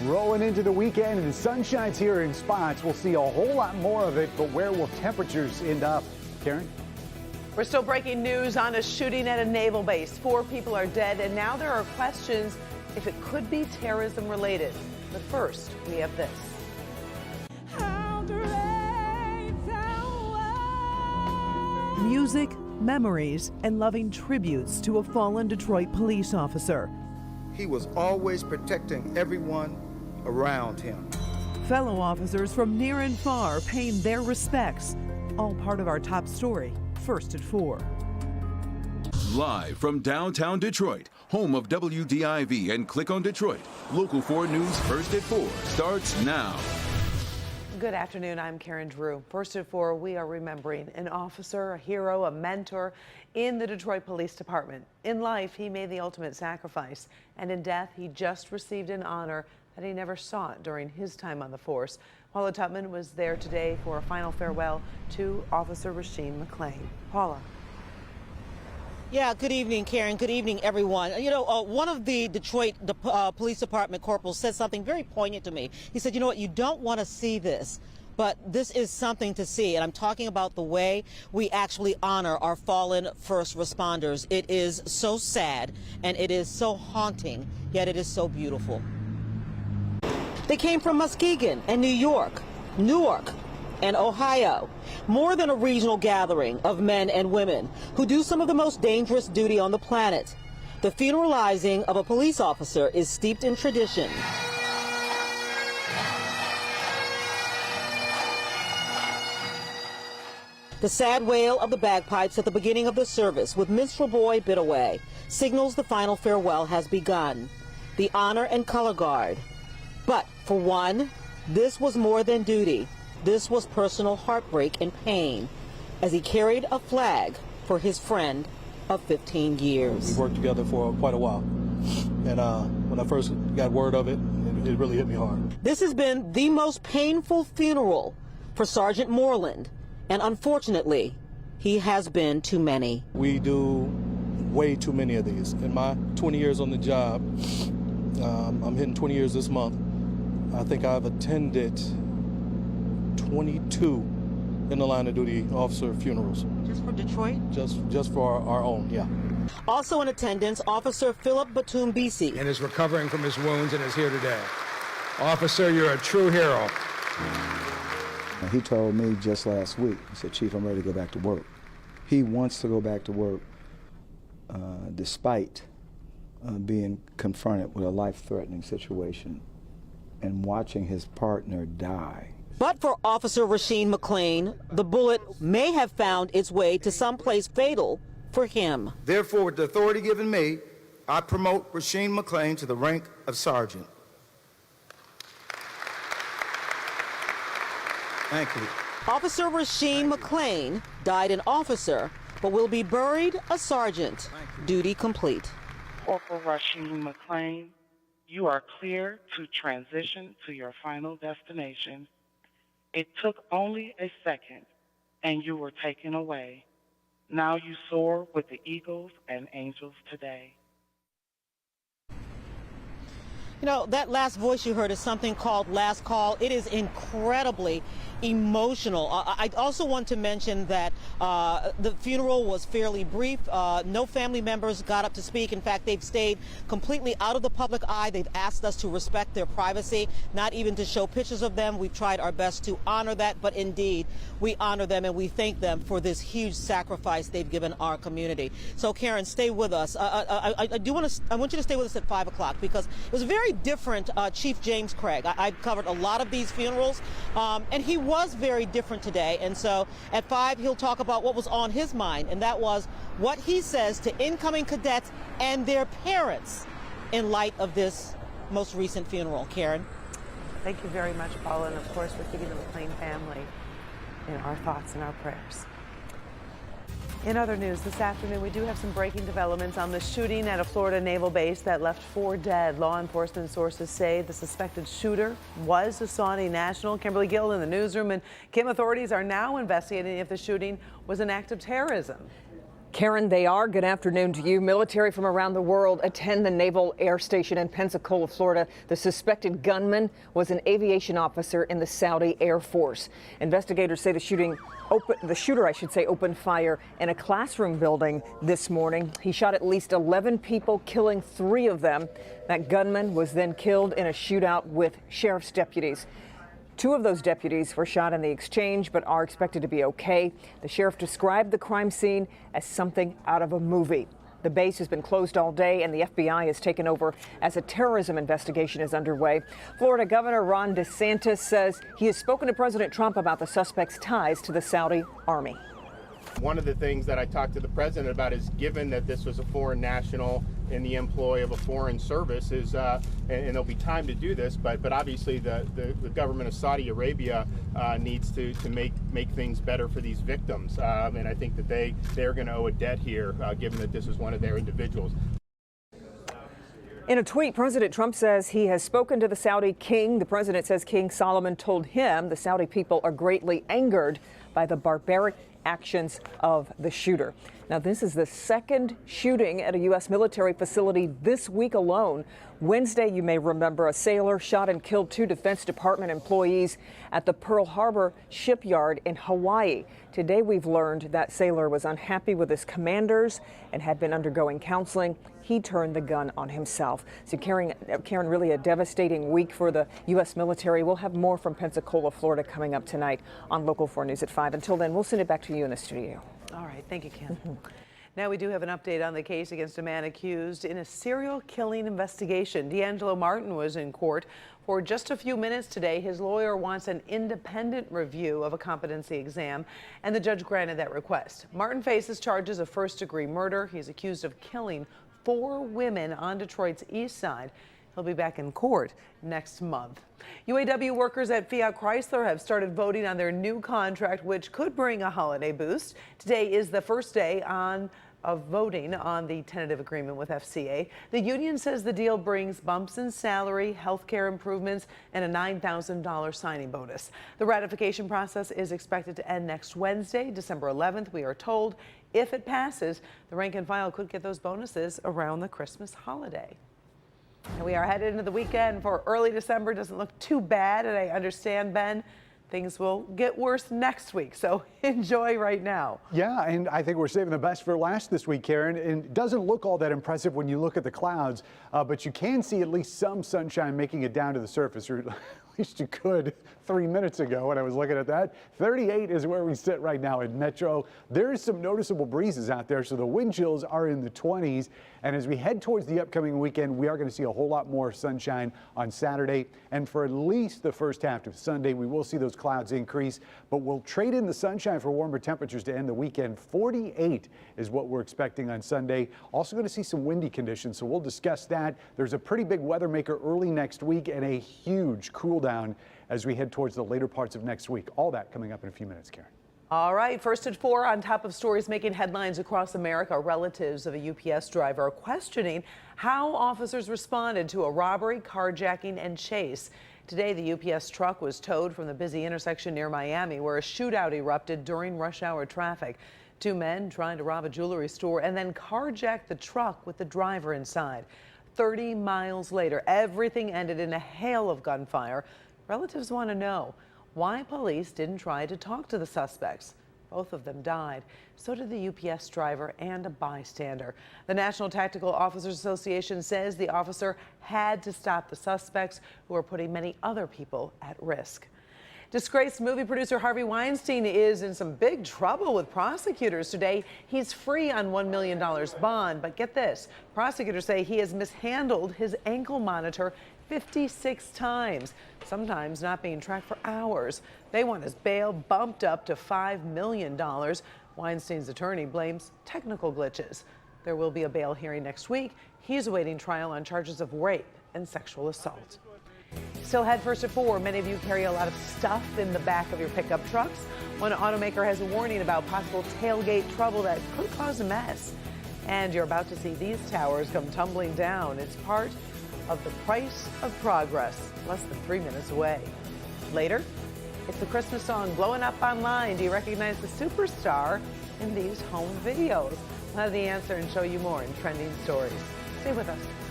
Rolling into the weekend and the sun shines here in spots. We'll see a whole lot more of it, but where will temperatures end up? Karen? We're still breaking news on a shooting at a naval base. 4 people are dead, and now there are questions if it could be terrorism related. But first, we have this. Music, memories, and loving tributes to a fallen Detroit police officer. He was always protecting everyone around him. Fellow officers from near and far paying their respects. All part of our top story, first at 4. Live from downtown Detroit, home of WDIV and Click on Detroit, Local 4 News First at 4 starts now. Good afternoon, I'm Karen Drew. First at 4, we are remembering an officer, a hero, a mentor in the Detroit Police Department. In life, he made the ultimate sacrifice, and in death, he just received an honor that he never sought during his time on the force. Paula Tutman was there today for a final farewell to Officer Racine McLane. Paula. Yeah, good evening, Karen. Good evening, everyone. You know, one of the Detroit Police Department corporals said something very poignant to me. He said, you know what, you don't want to see this, but this is something to see. And I'm talking about the way we actually honor our fallen first responders. It is so sad and it is so haunting, yet it is so beautiful. They came from Muskegon and New York, Newark, and Ohio. More than a regional gathering of men and women who do some of the most dangerous duty on the planet. The funeralizing of a police officer is steeped in tradition. The sad wail of the bagpipes at the beginning of the service with Minstrel Boy Bit Away signals the final farewell has begun. The honor and color guard. But for one, this was more than duty. This was personal heartbreak and pain as he carried a flag for his friend of 15 years. We worked together for quite a while, and when I first got word of it, it really hit me hard. This has been the most painful funeral for Sergeant Moreland, and unfortunately, he has been too many. We do way too many of these. In my 20 years on the job, I'm hitting 20 years this month, I think I've attended 22 in the line of duty officer funerals. Just for Detroit? Just for our own, yeah. Also in attendance, Officer Philip Batumbisi. And is recovering from his wounds and is here today. Officer, you're a true hero. He told me just last week, he said, Chief, I'm ready to go back to work. He wants to go back to work despite being confronted with a life-threatening situation and watching his partner die. But for Officer Racine McLane, the bullet may have found its way to someplace fatal for him. Therefore, with the authority given me, I promote Racine McLane to the rank of sergeant. Thank you. Officer Racine McLane died an officer, but will be buried a sergeant. Duty complete. Corporal Racine McLane, you are clear to transition to your final destination. It took only a second, and you were taken away. Now you soar with the eagles and angels today. You know, that last voice you heard is something called Last Call. It is incredibly emotional. I also want to mention that the funeral was fairly brief. No family members got up to speak. In fact, they've stayed completely out of the public eye. They've asked us to respect their privacy, not even to show pictures of them. We've tried our best to honor that, but indeed, we honor them and we thank them for this huge sacrifice they've given our community. So, Karen, stay with us. I want you to stay with us at 5 o'clock because it was very different. Chief James Craig. I've covered a lot of these funerals, and he was very different today. And so at 5, he'll talk about what was on his mind, and that was what he says to incoming cadets and their parents in light of this most recent funeral. Karen. Thank you very much, Paula, and of course, we're keeping the McLane family in our thoughts and our prayers. In other news this afternoon, we do have some breaking developments on the shooting at a Florida naval base that left 4 dead. Law enforcement sources say the suspected shooter was a Saudi national. Kimberly Gill in the newsroom. And Kim, authorities are now investigating if the shooting was an act of terrorism. Karen, they are. Good afternoon to you. Military from around the world attend the Naval Air Station in Pensacola, Florida. The suspected gunman was an aviation officer in the Saudi Air Force. Investigators say the shooter opened fire in a classroom building this morning. He shot at least 11 people, killing 3 of them. That gunman was then killed in a shootout with sheriff's deputies. 2 of those deputies were shot in the exchange, but are expected to be okay. The sheriff described the crime scene as something out of a movie. The base has been closed all day, and the FBI has taken over as a terrorism investigation is underway. Florida Governor Ron DeSantis says he has spoken to President Trump about the suspect's ties to the Saudi army. One of the things that I talked to the president about is, given that this was a foreign national in the employ of a foreign service, is and there'll be time to do this, but obviously the government of Saudi Arabia needs to make things better for these victims, and I think that they're going to owe a debt here, given that this is one of their individuals. In a tweet, President Trump says he has spoken to the Saudi king. The president says King Solomon told him the Saudi people are greatly angered by the barbaric actions of the shooter. Now, this is the second shooting at a U.S. military facility this week alone. Wednesday, you may remember, a sailor shot and killed 2 Defense Department employees at the Pearl Harbor shipyard in Hawaii. Today, we've learned that sailor was unhappy with his commanders and had been undergoing counseling. He turned the gun on himself. So, Karen, really a devastating week for the U.S. military. We'll have more from Pensacola, Florida, coming up tonight on Local 4 News at 5. Until then, we'll send it back to you in the studio. All right. Thank you, Ken. Now we do have an update on the case against a man accused in a serial killing investigation. DAngelo Martin was in court for just a few minutes today. His lawyer wants an independent review of a competency exam, and the judge granted that request. Martin faces charges of first-degree murder. He's accused of killing 4 women on Detroit's east side. He'll be back in court next month. UAW workers at Fiat Chrysler have started voting on their new contract, which could bring a holiday boost. Today is the first day of voting on the tentative agreement with FCA. The union says the deal brings bumps in salary, health care improvements, and a $9,000 signing bonus. The ratification process is expected to end next Wednesday, December 11th, we are told. If it passes, the rank and file could get those bonuses around the Christmas holiday. And we are headed into the weekend for early December. Doesn't look too bad, and I understand, Ben, things will get worse next week, so enjoy right now. Yeah, and I think we're saving the best for last this week, Karen. And it doesn't look all that impressive when you look at the clouds, but you can see at least some sunshine making it down to the surface, or at least you could 3 minutes ago when I was looking at that. 38 is where we sit right now in Metro. There's some noticeable breezes out there, so the wind chills are in the 20s. And as we head towards the upcoming weekend, we are going to see a whole lot more sunshine on Saturday. And for at least the first half of Sunday, we will see those clouds increase, but we'll trade in the sunshine for warmer temperatures to end the weekend. 48 is what we're expecting on Sunday. Also going to see some windy conditions, so we'll discuss that. There's a pretty big weather maker early next week and a huge cool down as we head towards the later parts of next week. All that coming up in a few minutes, Karen. All right, first at 4 on top of stories making headlines across America. Relatives of a UPS driver are questioning how officers responded to a robbery, carjacking, and chase. Today, the UPS truck was towed from the busy intersection near Miami, where a shootout erupted during rush hour traffic. 2 men trying to rob a jewelry store and then carjack the truck with the driver inside. 30 miles later, everything ended in a hail of gunfire. Relatives want to know why police didn't try to talk to the suspects. Both of them died. So did the UPS driver and a bystander. The National Tactical Officers Association says the officer had to stop the suspects, who are putting many other people at risk. Disgraced movie producer Harvey Weinstein is in some big trouble with prosecutors today. He's free on $1 million bond, but get this, prosecutors say he has mishandled his ankle monitor 56 times, sometimes not being tracked for hours. They want his bail bumped up to $5 million. Weinstein's attorney blames technical glitches. There will be a bail hearing next week. He's awaiting trial on charges of rape and sexual assault. Still head first at 4. Many of you carry a lot of stuff in the back of your pickup trucks. One automaker has a warning about possible tailgate trouble that could cause a mess. And you're about to see these towers come tumbling down. It's part of the price of progress, less than 3 minutes away. Later, it's the Christmas song blowing up online. Do you recognize the superstar in these home videos? We'll have the answer and show you more in Trending Stories. Stay with us.